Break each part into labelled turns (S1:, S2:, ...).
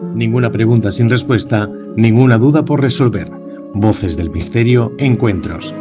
S1: Ninguna pregunta sin respuesta, ninguna duda por resolver. Voces del misterio, encuentros.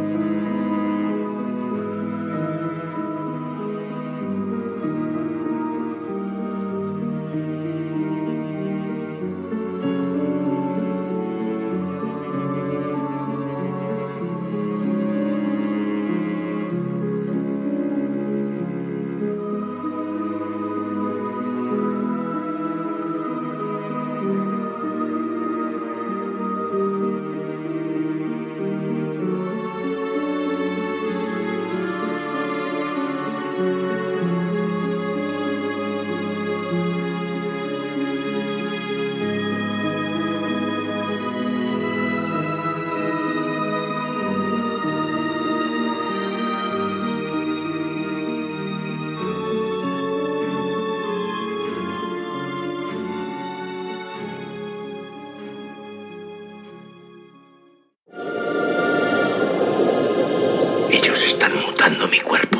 S2: Ellos están mutando mi cuerpo.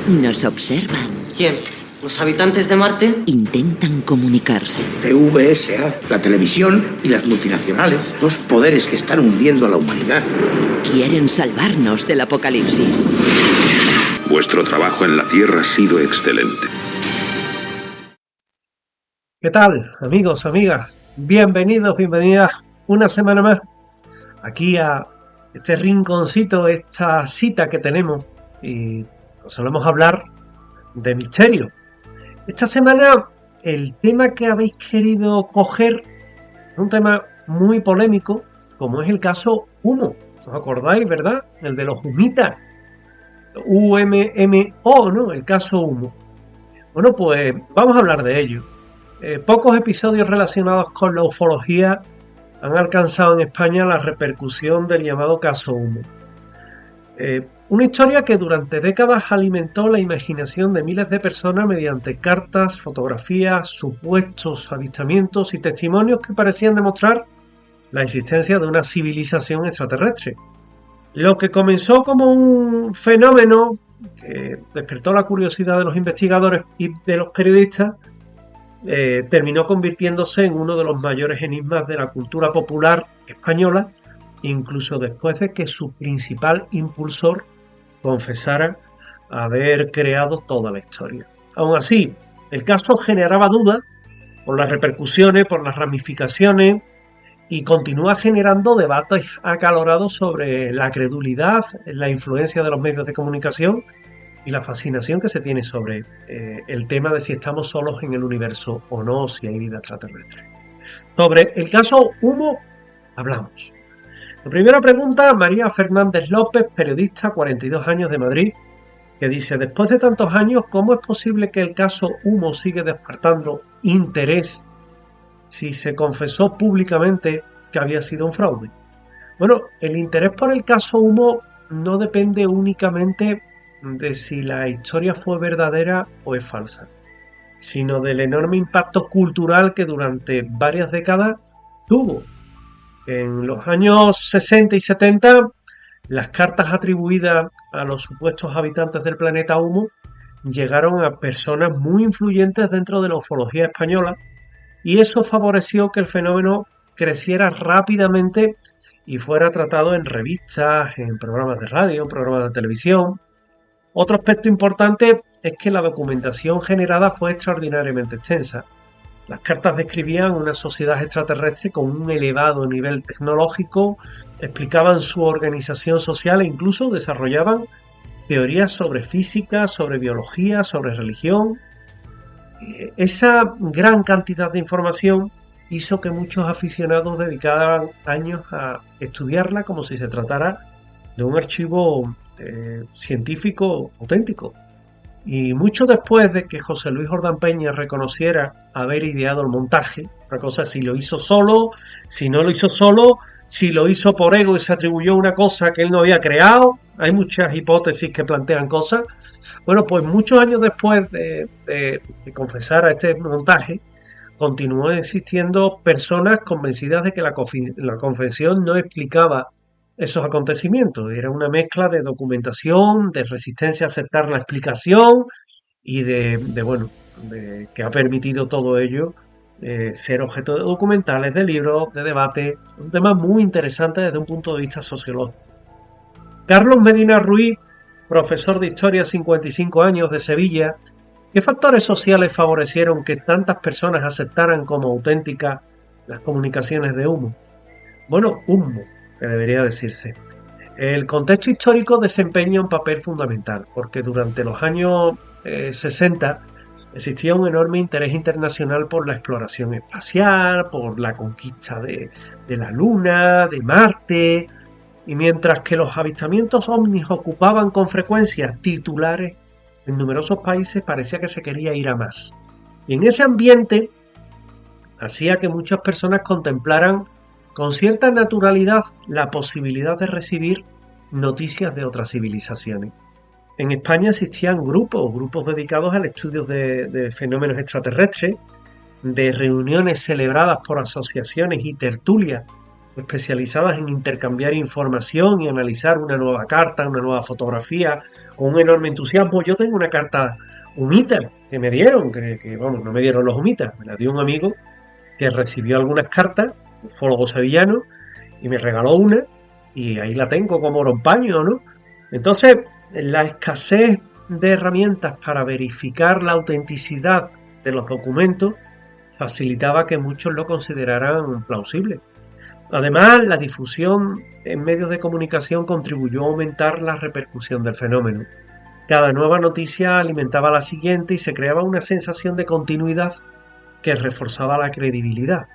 S3: Nos observan.
S4: ¿Quién? ¿Los habitantes de Marte?
S3: Intentan comunicarse.
S2: TVSA, la televisión y las multinacionales. Dos poderes que están hundiendo a la humanidad.
S3: Quieren salvarnos del apocalipsis.
S5: Vuestro trabajo en la Tierra ha sido excelente.
S6: ¿Qué tal, amigos, amigas? Bienvenidos, bienvenidas una semana más aquí a este rinconcito, esta cita que tenemos y solemos hablar de misterio. Esta semana el tema que habéis querido coger es un tema muy polémico, como es el caso Humo. ¿Os acordáis, verdad? El de los humitas. UMMO, ¿no? El caso Humo. Bueno, pues vamos a hablar de ello. Pocos episodios relacionados con la ufología han alcanzado en España la repercusión del llamado caso Humo. Una historia que durante décadas alimentó la imaginación de miles de personas mediante cartas, fotografías, supuestos avistamientos y testimonios que parecían demostrar la existencia de una civilización extraterrestre. Lo que comenzó como un fenómeno que despertó la curiosidad de los investigadores y de los periodistas terminó convirtiéndose en uno de los mayores enigmas de la cultura popular española, incluso después de que su principal impulsor confesara haber creado toda la historia. Aún así, el caso generaba dudas por las repercusiones, por las ramificaciones, y continúa generando debates acalorados sobre la credulidad, la influencia de los medios de comunicación y la fascinación que se tiene sobre el tema de si estamos solos en el universo o no, si hay vida extraterrestre. Sobre el caso Humo hablamos. La primera pregunta, María Fernández López, periodista, 42 años, de Madrid, que dice: después de tantos años, ¿cómo es posible que el caso Humo sigue despertando interés si se confesó públicamente que había sido un fraude? Bueno, el interés por el caso Humo no depende únicamente de si la historia fue verdadera o es falsa, sino del enorme impacto cultural que durante varias décadas tuvo. En los años 60 y 70, las cartas atribuidas a los supuestos habitantes del planeta Humo llegaron a personas muy influyentes dentro de la ufología española, y eso favoreció que el fenómeno creciera rápidamente y fuera tratado en revistas, en programas de radio, en programas de televisión. Otro aspecto importante es que la documentación generada fue extraordinariamente extensa. Las cartas describían una sociedad extraterrestre con un elevado nivel tecnológico, explicaban su organización social e incluso desarrollaban teorías sobre física, sobre biología, sobre religión. Esa gran cantidad de información hizo que muchos aficionados dedicaran años a estudiarla como si se tratara de un archivo científico auténtico. Y mucho después de que José Luis Jordán Peña reconociera haber ideado el montaje, una cosa es si lo hizo solo, si no lo hizo solo, si lo hizo por ego y se atribuyó una cosa que él no había creado. Hay muchas hipótesis que plantean cosas. Bueno, pues muchos años después de confesar a este montaje, continuó existiendo personas convencidas de que la confesión no explicaba esos acontecimientos. Era una mezcla de documentación, de resistencia a aceptar la explicación y de que ha permitido todo ello ser objeto de documentales, de libros, de debate, un tema muy interesante desde un punto de vista sociológico. Carlos Medina Ruiz, profesor de Historia, 55 años, de Sevilla. ¿Qué factores sociales favorecieron que tantas personas aceptaran como auténticas las comunicaciones de humo? Bueno, humo, que debería decirse. El contexto histórico desempeña un papel fundamental, porque durante los años 60 existía un enorme interés internacional por la exploración espacial, por la conquista de la Luna, de Marte, y mientras que los avistamientos ovnis ocupaban con frecuencia titulares, en numerosos países parecía que se quería ir a más. Y en ese ambiente hacía que muchas personas contemplaran con cierta naturalidad la posibilidad de recibir noticias de otras civilizaciones. En España existían grupos dedicados al estudio de fenómenos extraterrestres, de reuniones celebradas por asociaciones y tertulias especializadas en intercambiar información y analizar una nueva carta, una nueva fotografía, con un enorme entusiasmo. Yo tengo una carta humita que me dieron, no me dieron los humitas, me la dio un amigo que recibió algunas cartas, un ufólogo sevillano, y me regaló una, y ahí la tengo como oro en paño, ¿no? Entonces, la escasez de herramientas para verificar la autenticidad de los documentos facilitaba que muchos lo consideraran plausible. Además, la difusión en medios de comunicación contribuyó a aumentar la repercusión del fenómeno. Cada nueva noticia alimentaba a la siguiente y se creaba una sensación de continuidad que reforzaba la credibilidad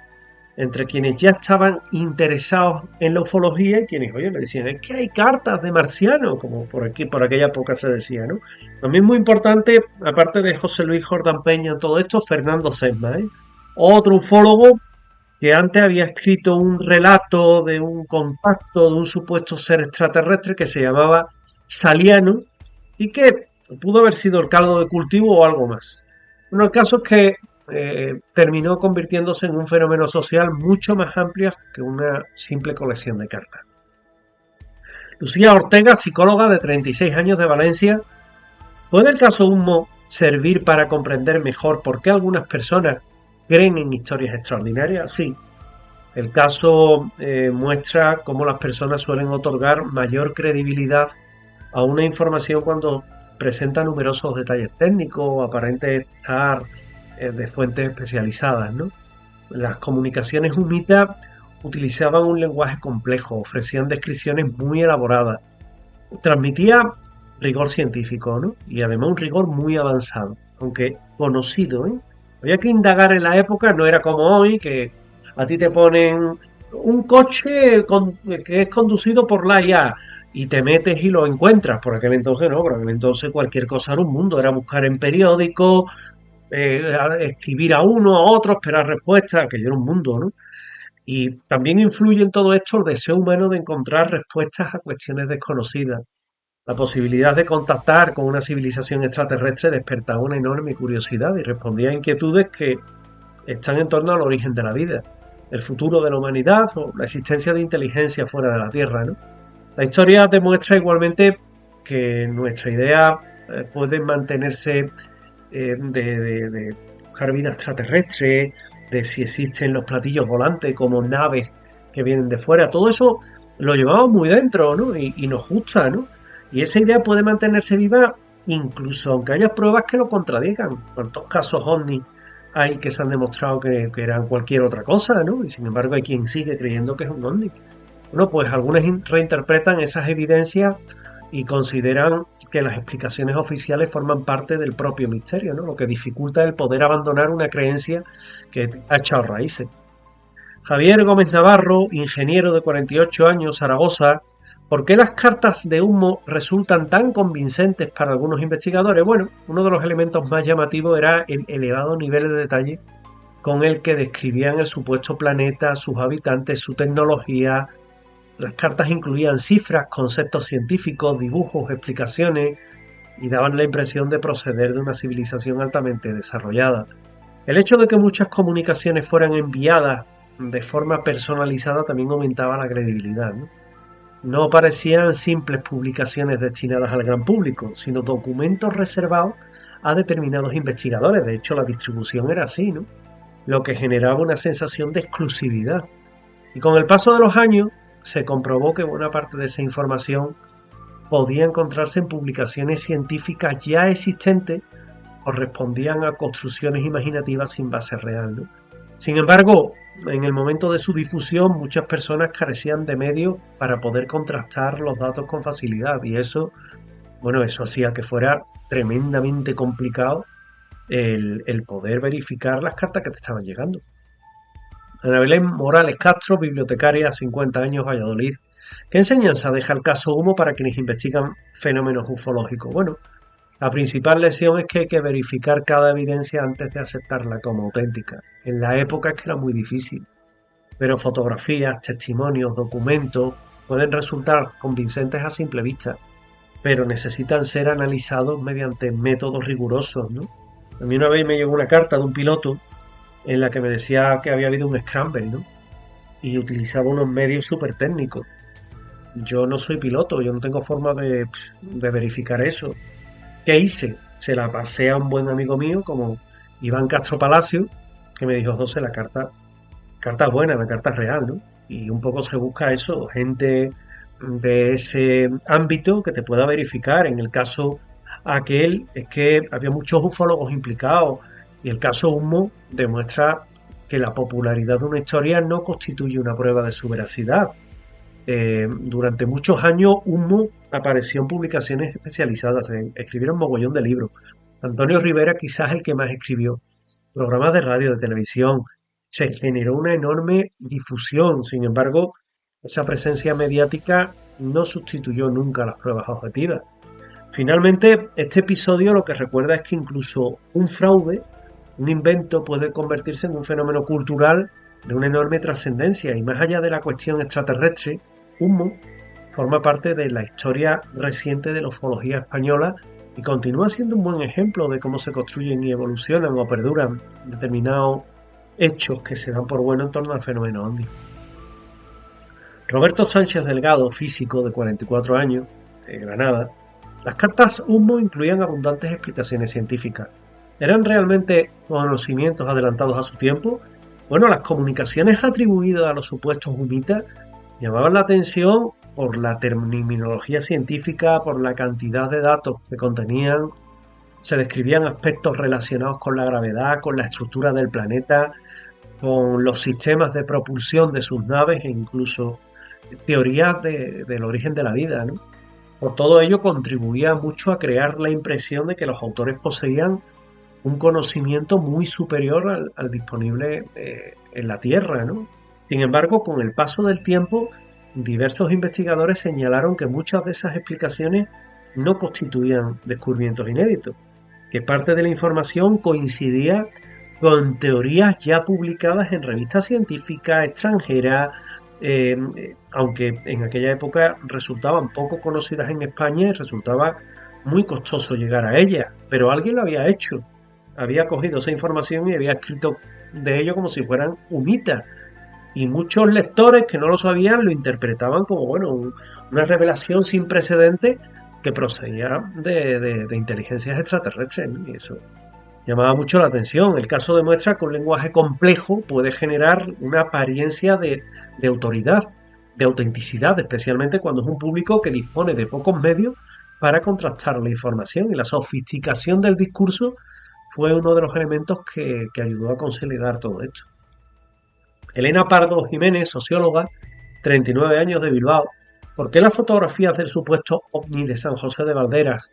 S6: entre quienes ya estaban interesados en la ufología y quienes, le decían, es que hay cartas de marcianos, como por aquella época se decía, ¿no? También muy importante, aparte de José Luis Jordán Peña en todo esto, Fernando Sesma, otro ufólogo que antes había escrito un relato de un contacto de un supuesto ser extraterrestre que se llamaba Saliano y que pudo haber sido el caldo de cultivo o algo más. Bueno, el caso es que terminó convirtiéndose en un fenómeno social mucho más amplio que una simple colección de cartas. Lucía Ortega, psicóloga de 36 años de Valencia, ¿puede el caso Humo servir para comprender mejor por qué algunas personas creen en historias extraordinarias? Sí. El caso muestra cómo las personas suelen otorgar mayor credibilidad a una información cuando presenta numerosos detalles técnicos o aparente estar de fuentes especializadas, ¿no? Las comunicaciones humitas utilizaban un lenguaje complejo, ofrecían descripciones muy elaboradas, transmitía rigor científico, ¿no? Y además un rigor muy avanzado, aunque conocido, Había que indagar en la época, no era como hoy, que a ti te ponen un coche que es conducido por la IA y te metes y lo encuentras. Por aquel entonces no, por aquel entonces cualquier cosa era un mundo, era buscar en periódicos, escribir a uno, a otro, esperar respuestas, aquello era un mundo, ¿no? Y también influye en todo esto el deseo humano de encontrar respuestas a cuestiones desconocidas. La posibilidad de contactar con una civilización extraterrestre despertaba una enorme curiosidad y respondía a inquietudes que están en torno al origen de la vida, el futuro de la humanidad o la existencia de inteligencia fuera de la Tierra, ¿no? La historia demuestra igualmente que nuestra idea puede mantenerse de buscar vida extraterrestre, de si existen los platillos volantes como naves que vienen de fuera. Todo eso lo llevamos muy dentro, ¿no? Y nos gusta, ¿no? Y esa idea puede mantenerse viva incluso aunque haya pruebas que lo contradigan. ¿Cuántos casos ovni hay que se han demostrado que eran cualquier otra cosa, ¿no? Y sin embargo hay quien sigue creyendo que es un ovni. Bueno, pues algunos reinterpretan esas evidencias y consideran que las explicaciones oficiales forman parte del propio misterio, ¿no? Lo que dificulta el poder abandonar una creencia que ha echado raíces. Javier Gómez Navarro, ingeniero de 48 años, Zaragoza. ¿Por qué las cartas de humo resultan tan convincentes para algunos investigadores? Bueno, uno de los elementos más llamativos era el elevado nivel de detalle con el que describían el supuesto planeta, sus habitantes, su tecnología. Las cartas incluían cifras, conceptos científicos, dibujos, explicaciones y daban la impresión de proceder de una civilización altamente desarrollada. El hecho de que muchas comunicaciones fueran enviadas de forma personalizada también aumentaba la credibilidad, ¿no? No parecían simples publicaciones destinadas al gran público, sino documentos reservados a determinados investigadores. De hecho, la distribución era así, ¿no? lo que generaba una sensación de exclusividad. Y con el paso de los años se comprobó que buena parte de esa información podía encontrarse en publicaciones científicas ya existentes o respondían a construcciones imaginativas sin base real, ¿no? Sin embargo, en el momento de su difusión muchas personas carecían de medios para poder contrastar los datos con facilidad y eso hacía que fuera tremendamente complicado el poder verificar las cartas que te estaban llegando. Ana Belén Morales Castro, bibliotecaria, 50 años, Valladolid. ¿Qué enseñanza deja el caso Humo para quienes investigan fenómenos ufológicos? Bueno, la principal lección es que hay que verificar cada evidencia antes de aceptarla como auténtica. En la época es que era muy difícil, pero fotografías, testimonios, documentos pueden resultar convincentes a simple vista, pero necesitan ser analizados mediante métodos rigurosos, ¿no? A mí una vez me llegó una carta de un piloto en la que me decía que había habido un scramble, ¿no? Y utilizaba unos medios súper técnicos. Yo no soy piloto, yo no tengo forma de verificar eso. ¿Qué hice? Se la pasé a un buen amigo mío como Iván Castro Palacio, que me dijo: José, la carta es buena, la carta es real, ¿no? Y un poco se busca eso, gente de ese ámbito que te pueda verificar. En el caso aquel es que había muchos ufólogos implicados y el caso Humo demuestra que la popularidad de una historia no constituye una prueba de su veracidad. Durante muchos años Humo apareció en publicaciones especializadas, escribieron mogollón de libros. Antonio Rivera quizás el que más escribió, programas de radio, de televisión, se generó una enorme difusión. Sin embargo, esa presencia mediática no sustituyó nunca las pruebas objetivas. Finalmente, este episodio lo que recuerda es que incluso un fraude, un invento, puede convertirse en un fenómeno cultural de una enorme trascendencia, y más allá de la cuestión extraterrestre, Humo forma parte de la historia reciente de la ufología española y continúa siendo un buen ejemplo de cómo se construyen y evolucionan o perduran determinados hechos que se dan por bueno en torno al fenómeno ovni. Roberto Sánchez Delgado, físico de 44 años, de Granada. Las cartas Humo incluían abundantes explicaciones científicas. ¿Eran realmente conocimientos adelantados a su tiempo? Bueno, las comunicaciones atribuidas a los supuestos humitas llamaban la atención por la terminología científica, por la cantidad de datos que contenían. Se describían aspectos relacionados con la gravedad, con la estructura del planeta, con los sistemas de propulsión de sus naves e incluso teorías del origen de la vida, ¿no? Por todo ello contribuía mucho a crear la impresión de que los autores poseían un conocimiento muy superior al disponible en la Tierra, ¿no? Sin embargo, con el paso del tiempo, diversos investigadores señalaron que muchas de esas explicaciones no constituían descubrimientos inéditos, que parte de la información coincidía con teorías ya publicadas en revistas científicas extranjeras, aunque en aquella época resultaban poco conocidas en España y resultaba muy costoso llegar a ellas, pero alguien lo había hecho, había cogido esa información y había escrito de ello como si fueran humitas, y muchos lectores que no lo sabían lo interpretaban como una revelación sin precedentes que procedía de inteligencias extraterrestres, ¿no? Y eso llamaba mucho la atención. El caso demuestra que un lenguaje complejo puede generar una apariencia de autoridad, de autenticidad, especialmente cuando es un público que dispone de pocos medios para contrastar la información, y la sofisticación del discurso fue uno de los elementos que ayudó a consolidar todo esto. Elena Pardo Jiménez, socióloga, 39 años, de Bilbao. ¿Por qué las fotografías del supuesto ovni de San José de Valderas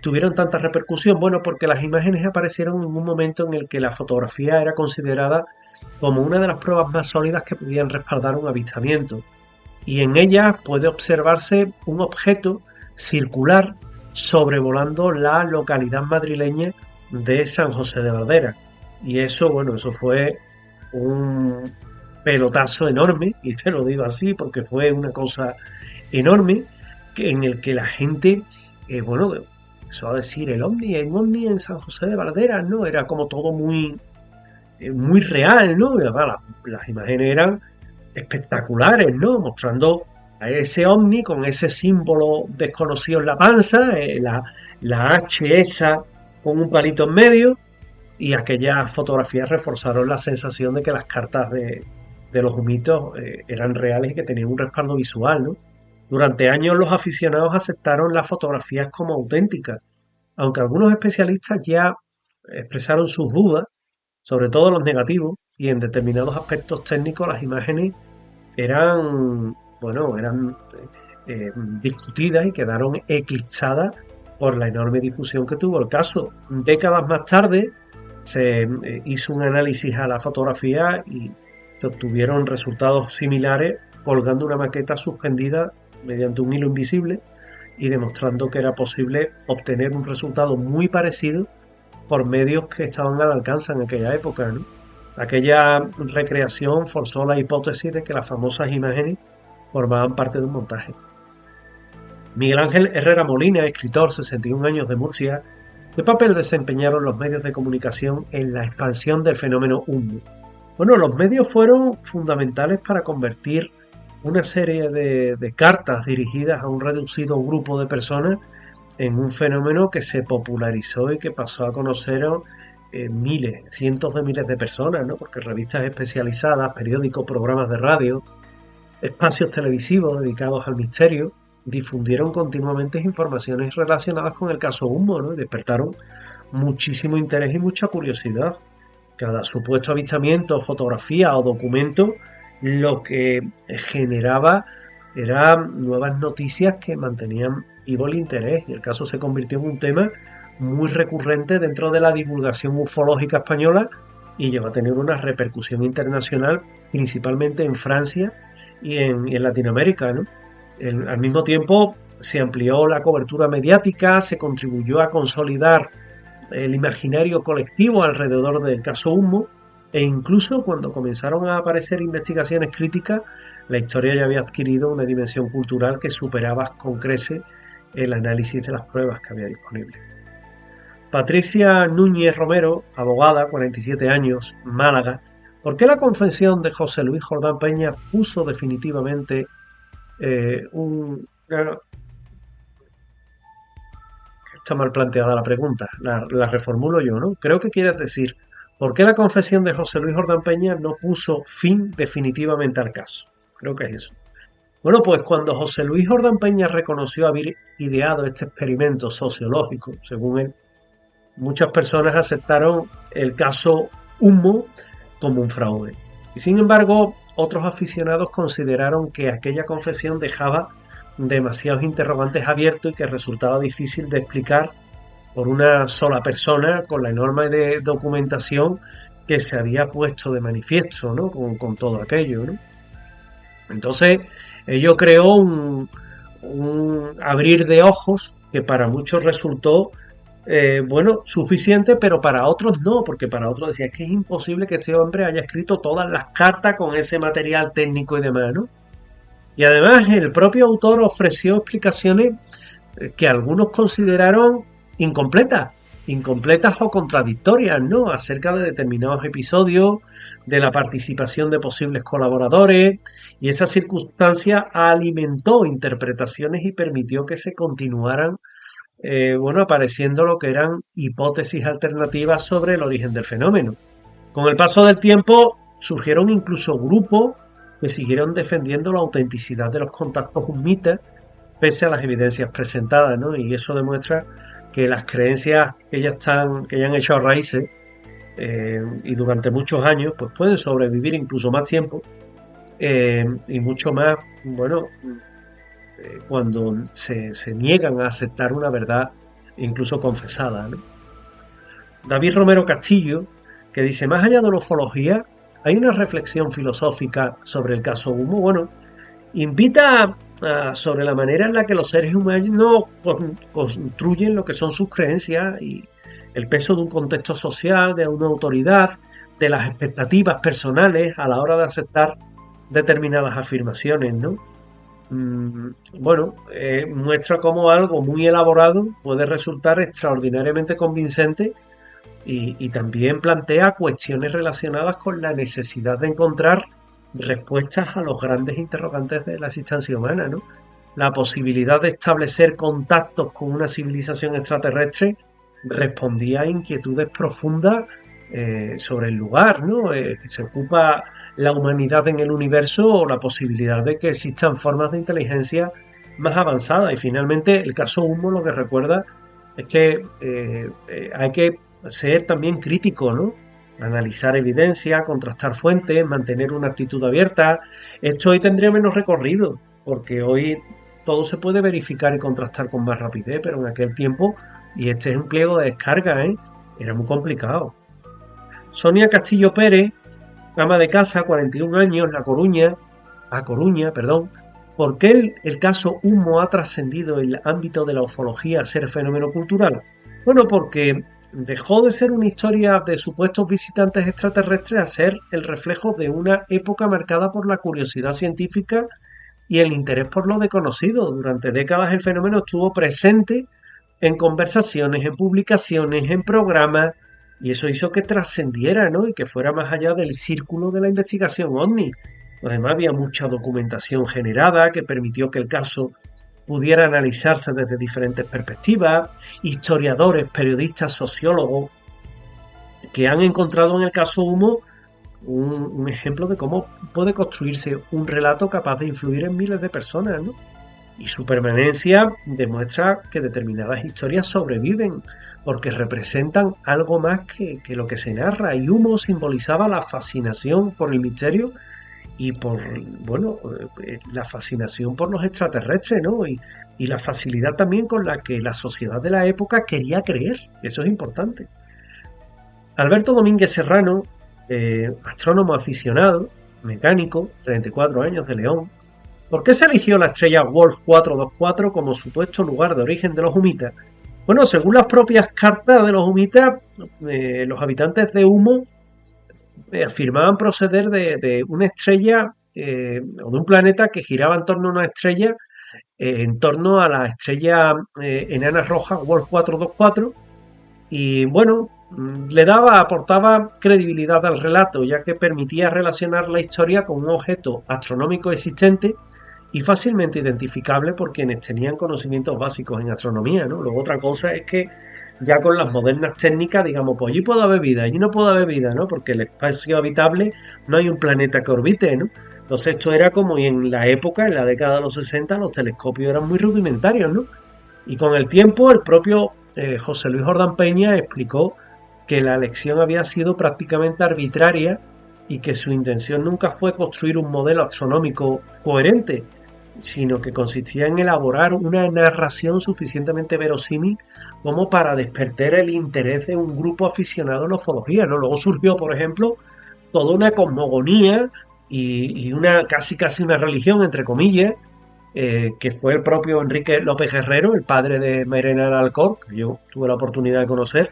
S6: tuvieron tanta repercusión? Bueno, porque las imágenes aparecieron en un momento en el que la fotografía era considerada como una de las pruebas más sólidas que podían respaldar un avistamiento. Y en ellas puede observarse un objeto circular sobrevolando la localidad madrileña de San José de Valderas. Y eso fue un pelotazo enorme, y te lo digo así porque fue una cosa enorme, en el que la gente, empezó a decir un ovni en San José de Valderas, ¿no? Era como todo muy real, ¿no? Las imágenes eran espectaculares, ¿no? Mostrando a ese ovni con ese símbolo desconocido en la panza, la H esa con un palito en medio, y aquellas fotografías reforzaron la sensación de que las cartas de los humitos eran reales y que tenían un respaldo visual, ¿no? Durante años los aficionados aceptaron las fotografías como auténticas, aunque algunos especialistas ya expresaron sus dudas, sobre todo los negativos, y en determinados aspectos técnicos las imágenes eran discutidas y quedaron eclipsadas por la enorme difusión que tuvo el caso. Décadas más tarde se hizo un análisis a la fotografía y se obtuvieron resultados similares colgando una maqueta suspendida mediante un hilo invisible y demostrando que era posible obtener un resultado muy parecido por medios que estaban al alcance en aquella época, ¿no? Aquella recreación forzó la hipótesis de que las famosas imágenes formaban parte de un montaje. Miguel Ángel Herrera Molina, escritor, 61 años, de Murcia, ¿qué papel desempeñaron los medios de comunicación en la expansión del fenómeno UMMO? Bueno, los medios fueron fundamentales para convertir una serie de cartas dirigidas a un reducido grupo de personas en un fenómeno que se popularizó y que pasó a conocer miles, cientos de miles de personas, ¿no? Porque revistas especializadas, periódicos, programas de radio, espacios televisivos dedicados al misterio difundieron continuamente informaciones relacionadas con el caso UMMO, ¿no? Y despertaron muchísimo interés y mucha curiosidad. Cada supuesto avistamiento, fotografía o documento lo que generaba eran nuevas noticias que mantenían vivo el interés, y el caso se convirtió en un tema muy recurrente dentro de la divulgación ufológica española y llegó a tener una repercusión internacional, principalmente en Francia y en Latinoamérica, ¿no? Al mismo tiempo se amplió la cobertura mediática, se contribuyó a consolidar el imaginario colectivo alrededor del caso UMMO, e incluso cuando comenzaron a aparecer investigaciones críticas, la historia ya había adquirido una dimensión cultural que superaba con creces el análisis de las pruebas que había disponibles. Patricia Núñez Romero, abogada, 47 años, Málaga. ¿Por qué la confesión de José Luis Jordán Peña puso definitivamente Está mal planteada la pregunta, la reformulo yo, ¿no? Creo que quieres decir, ¿por qué la confesión de José Luis Jordán Peña no puso fin definitivamente al caso? Creo que es eso. Bueno, pues cuando José Luis Jordán Peña reconoció haber ideado este experimento sociológico, según él, muchas personas aceptaron el caso UMMO como un fraude. Y sin embargo, otros aficionados consideraron que aquella confesión dejaba demasiados interrogantes abiertos y que resultaba difícil de explicar por una sola persona con la enorme documentación que se había puesto de manifiesto, ¿no? con todo aquello, ¿no? Entonces, ello creó un abrir de ojos que para muchos resultó suficiente, pero para otros no, porque para otros decía que es imposible que este hombre haya escrito todas las cartas con ese material técnico y demás, ¿no? Y además el propio autor ofreció explicaciones que algunos consideraron incompletas o contradictorias, ¿no? Acerca de determinados episodios, de la participación de posibles colaboradores, y esa circunstancia alimentó interpretaciones y permitió que se continuaran apareciendo lo que eran hipótesis alternativas sobre el origen del fenómeno. Con el paso del tiempo surgieron incluso grupos que siguieron defendiendo la autenticidad de los contactos UMMItas pese a las evidencias presentadas, ¿no? Y eso demuestra que las creencias que ya han hecho raíces y durante muchos años pues pueden sobrevivir incluso más tiempo y mucho más, cuando se niegan a aceptar una verdad incluso confesada, ¿no? David Romero Castillo, que dice, más allá de la ufología, hay una reflexión filosófica sobre el caso UMMO. Bueno, invita sobre la manera en la que los seres humanos construyen lo que son sus creencias y el peso de un contexto social, de una autoridad, de las expectativas personales a la hora de aceptar determinadas afirmaciones, ¿no? Muestra cómo algo muy elaborado puede resultar extraordinariamente convincente y también plantea cuestiones relacionadas con la necesidad de encontrar respuestas a los grandes interrogantes de la existencia humana, ¿no? La posibilidad de establecer contactos con una civilización extraterrestre respondía a inquietudes profundas sobre el lugar, ¿no? Que se ocupa la humanidad en el universo o la posibilidad de que existan formas de inteligencia más avanzadas. Y finalmente el caso Humo lo que recuerda es que hay que ser también crítico, ¿no? Analizar evidencia, contrastar fuentes, mantener una actitud abierta. Esto hoy tendría menos recorrido, porque hoy todo se puede verificar y contrastar con más rapidez, pero en aquel tiempo, y este es un pliego de descarga, era muy complicado. Sonia Castillo Pérez, ama de casa, 41 años, A Coruña, ¿por qué el caso Humo ha trascendido el ámbito de la ufología a ser fenómeno cultural? Bueno, porque dejó de ser una historia de supuestos visitantes extraterrestres a ser el reflejo de una época marcada por la curiosidad científica y el interés por lo desconocido. Durante décadas el fenómeno estuvo presente en conversaciones, en publicaciones, en programas, y eso hizo que trascendiera, ¿no? Y que fuera más allá del círculo de la investigación OVNI. Además había mucha documentación generada que permitió que el caso pudiera analizarse desde diferentes perspectivas. Historiadores, periodistas, sociólogos que han encontrado en el caso Humo un ejemplo de cómo puede construirse un relato capaz de influir en miles de personas, ¿no? Y su permanencia demuestra que determinadas historias sobreviven porque representan algo más que lo que se narra. Y Humo simbolizaba la fascinación por el misterio y por, bueno, la fascinación por los extraterrestres, ¿no? Y la facilidad también con la que la sociedad de la época quería creer. Eso es importante. Alberto Domínguez Serrano, astrónomo aficionado, mecánico, 34 años, de León. ¿Por qué se eligió la estrella Wolf 424 como supuesto lugar de origen de los humitas? Bueno, según las propias cartas de los humitas, los habitantes de Humo afirmaban proceder de una estrella o de un planeta que giraba en torno a una estrella, en torno a la estrella enana roja Wolf 424, y bueno, aportaba credibilidad al relato, ya que permitía relacionar la historia con un objeto astronómico existente y fácilmente identificable por quienes tenían conocimientos básicos en astronomía, ¿no? Luego otra cosa es que ya con las modernas técnicas, digamos, pues allí puede haber vida, allí no puede haber vida, ¿no? Porque el espacio habitable no hay un planeta que orbite, ¿no? Entonces esto era como en la época, en la década de los 60, los telescopios eran muy rudimentarios, ¿no? Y con el tiempo el propio José Luis Jordán Peña explicó que la elección había sido prácticamente arbitraria y que su intención nunca fue construir un modelo astronómico coherente, sino que consistía en elaborar una narración suficientemente verosímil como para despertar el interés de un grupo aficionado a la ufología, ¿no? Luego surgió, por ejemplo, toda una cosmogonía y una casi una religión, entre comillas, que fue el propio Enrique López Guerrero, el padre de Mairena Alcor, que yo tuve la oportunidad de conocer,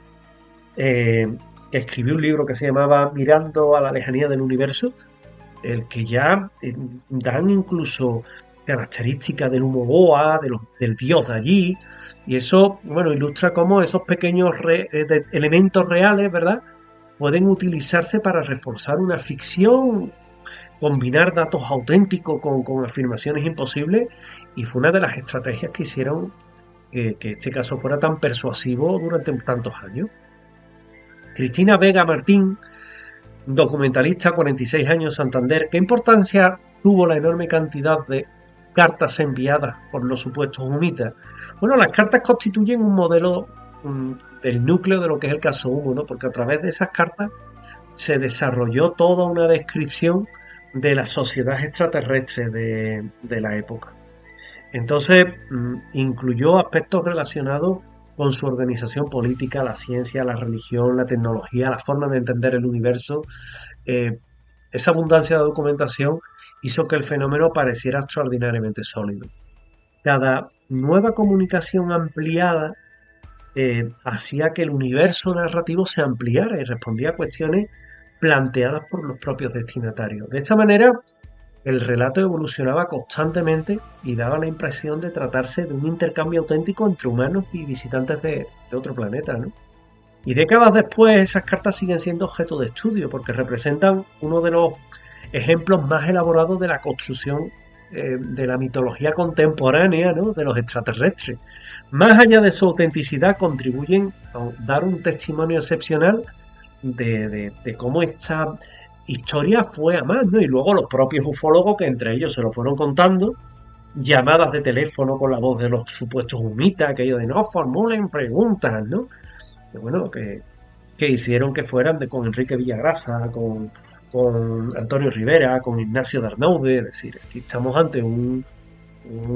S6: que escribió un libro que se llamaba Mirando a la lejanía del universo, el que ya dan incluso características del humo boa, del dios de allí, y eso, bueno, ilustra cómo esos pequeños elementos reales, ¿verdad?, pueden utilizarse para reforzar una ficción, combinar datos auténticos con afirmaciones imposibles, y fue una de las estrategias que hicieron que este caso fuera tan persuasivo durante tantos años. Cristina Vega Martín, documentalista, 46 años, Santander. ¿Qué importancia tuvo la enorme cantidad de cartas enviadas por los supuestos humitas? Bueno, las cartas constituyen un modelo del núcleo de lo que es el caso Humo, ¿no? Porque a través de esas cartas se desarrolló toda una descripción de la sociedad extraterrestre de la época. Entonces, incluyó aspectos relacionados con su organización política, la ciencia, la religión, la tecnología, la forma de entender el universo. Esa abundancia de documentación hizo que el fenómeno pareciera extraordinariamente sólido. Cada nueva comunicación ampliada hacía que el universo narrativo se ampliara y respondía a cuestiones planteadas por los propios destinatarios. De esta manera, el relato evolucionaba constantemente y daba la impresión de tratarse de un intercambio auténtico entre humanos y visitantes de otro planeta, ¿no? Y décadas después, esas cartas siguen siendo objeto de estudio porque representan uno de los ejemplos más elaborados de la construcción de la mitología contemporánea, ¿no?, de los extraterrestres. Más allá de su autenticidad, contribuyen a dar un testimonio excepcional de cómo esta historia fue a más, ¿no? Y luego los propios ufólogos, que entre ellos se lo fueron contando, llamadas de teléfono con la voz de los supuestos humitas, aquello de no formulen preguntas, ¿no? Que bueno, que hicieron que fueran con Enrique Villagraja, con Antonio Rivera, con Ignacio de Arnaude. Es decir, aquí estamos ante un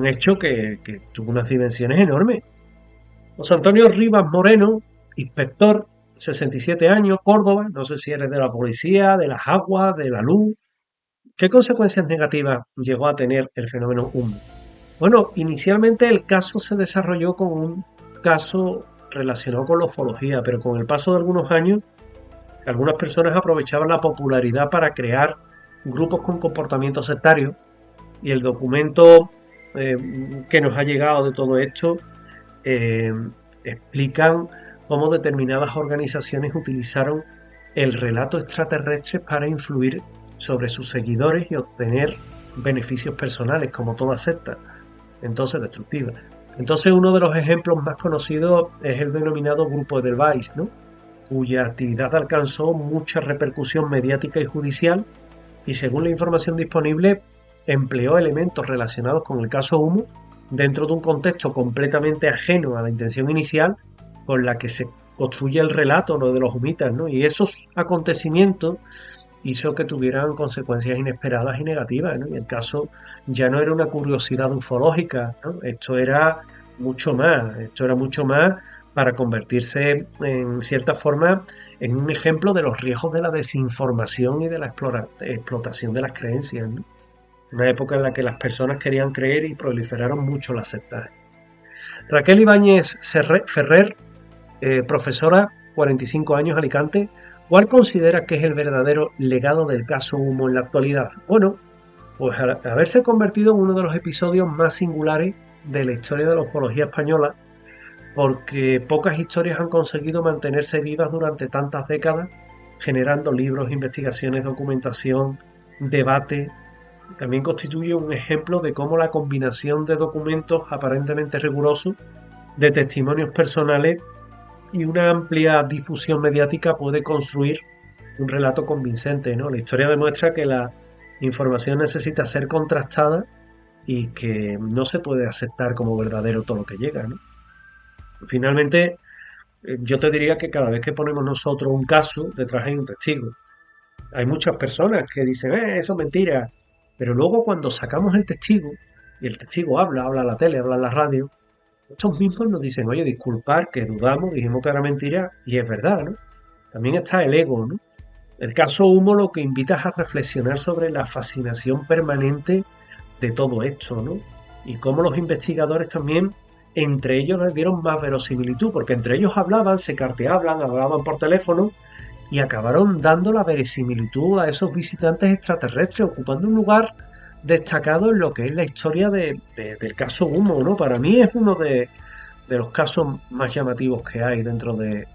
S6: hecho que tuvo unas dimensiones enormes. José Antonio Rivas Moreno, inspector, 67 años, Córdoba, no sé si eres de la policía, de las aguas, de la luz. ¿Qué consecuencias negativas llegó a tener el fenómeno humo? Bueno, inicialmente el caso se desarrolló como un caso relacionado con la ufología, pero con el paso de algunos años, algunas personas aprovechaban la popularidad para crear grupos con comportamientos sectarios, y el documento que nos ha llegado de todo esto explican cómo determinadas organizaciones utilizaron el relato extraterrestre para influir sobre sus seguidores y obtener beneficios personales, como toda secta, entonces destructiva. Entonces, uno de los ejemplos más conocidos es el denominado Grupo Edelweiss, ¿no? Cuya actividad alcanzó mucha repercusión mediática y judicial, y según la información disponible, empleó elementos relacionados con el caso Humo dentro de un contexto completamente ajeno a la intención inicial con la que se construye el relato, ¿no?, de los humitas, ¿no? Y esos acontecimientos hizo que tuvieran consecuencias inesperadas y negativas, ¿no? Y el caso ya no era una curiosidad ufológica, ¿no? Esto era mucho más para convertirse en cierta forma en un ejemplo de los riesgos de la desinformación y de la explotación de las creencias, ¿no? Una época en la que las personas querían creer y proliferaron mucho las sectas. Raquel Ibáñez Ferrer, profesora, 45 años, Alicante. ¿Cuál considera que es el verdadero legado del caso Humo en la actualidad? Bueno, pues haberse convertido en uno de los episodios más singulares de la historia de la ufología española, porque pocas historias han conseguido mantenerse vivas durante tantas décadas, generando libros, investigaciones, documentación, debate. También constituye un ejemplo de cómo la combinación de documentos aparentemente rigurosos, de testimonios personales y una amplia difusión mediática puede construir un relato convincente, ¿no? La historia demuestra que la información necesita ser contrastada y que no se puede aceptar como verdadero todo lo que llega, ¿no? Finalmente, yo te diría que cada vez que ponemos nosotros un caso, detrás hay un testigo. Hay muchas personas que dicen, eso es mentira, pero luego cuando sacamos el testigo, y el testigo habla a la tele, habla en la radio, estos mismos nos dicen, oye, disculpar, que dudamos, dijimos que era mentira, y es verdad, ¿no? También está el ego, ¿no? El caso Humo lo que invita es a reflexionar sobre la fascinación permanente de todo esto, ¿no? Y cómo los investigadores también, entre ellos, les dieron más verosimilitud, porque entre ellos hablaban, se carteaban, hablaban por teléfono, y acabaron dando la verosimilitud a esos visitantes extraterrestres, ocupando un lugar destacado en lo que es la historia del caso Humo, ¿no? Para mí es uno de los casos más llamativos que hay dentro de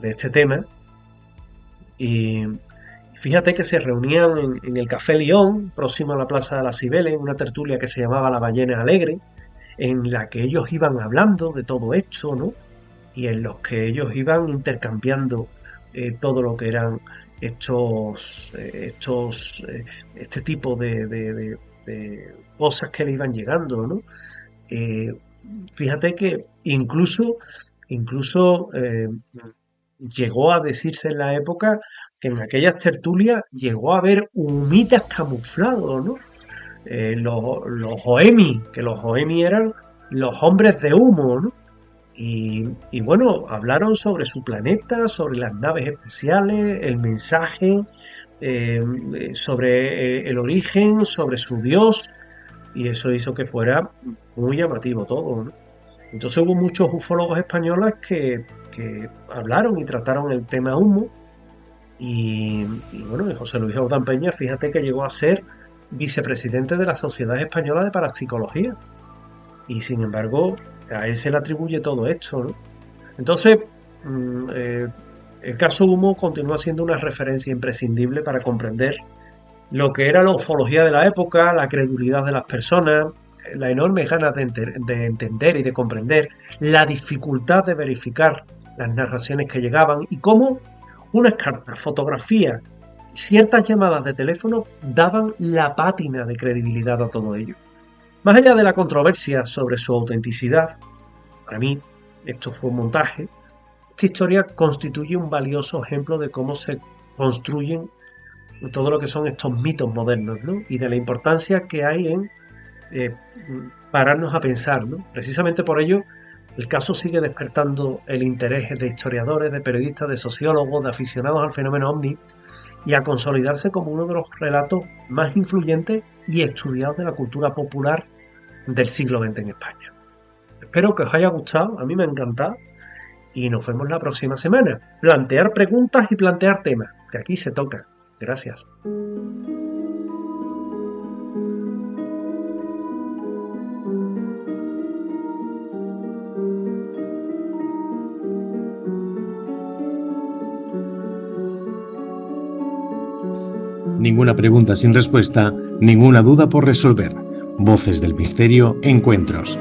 S6: este tema. Y fíjate que se reunían en el Café León, próximo a la Plaza de las Cibeles, en una tertulia que se llamaba La Ballena Alegre, en la que ellos iban hablando de todo esto, ¿no? Y en los que ellos iban intercambiando todo lo que eran este tipo de cosas que le iban llegando, ¿no? Fíjate que incluso llegó a decirse en la época que en aquellas tertulias llegó a haber humitas camuflados, ¿no? Los Oemi, que los Oemi eran los hombres de humo, ¿no? Y bueno, hablaron sobre su planeta, sobre las naves especiales, el mensaje, sobre el origen, sobre su dios, y eso hizo que fuera muy llamativo todo, ¿no? Entonces hubo muchos ufólogos españoles que hablaron y trataron el tema Humo, y bueno, José Luis Jordán Peña, fíjate que llegó a ser vicepresidente de la Sociedad Española de Parapsicología, y sin embargo a él se le atribuye todo esto, ¿no? Entonces, el caso Humo continúa siendo una referencia imprescindible para comprender lo que era la ufología de la época, la credulidad de las personas, la enorme ganas de entender y de comprender, la dificultad de verificar las narraciones que llegaban y cómo Unas cartas, fotografías, ciertas llamadas de teléfono daban la pátina de credibilidad a todo ello. Más allá de la controversia sobre su autenticidad, para mí esto fue un montaje, esta historia constituye un valioso ejemplo de cómo se construyen todo lo que son estos mitos modernos, ¿no? Y de la importancia que hay en pararnos a pensar, ¿no? Precisamente por ello, el caso sigue despertando el interés de historiadores, de periodistas, de sociólogos, de aficionados al fenómeno ovni y a consolidarse como uno de los relatos más influyentes y estudiados de la cultura popular del siglo XX en España. Espero que os haya gustado, a mí me ha encantado y nos vemos la próxima semana. Plantear preguntas y plantear temas, que aquí se toca. Gracias.
S1: Ninguna pregunta sin respuesta, ninguna duda por resolver. Voces del misterio, encuentros.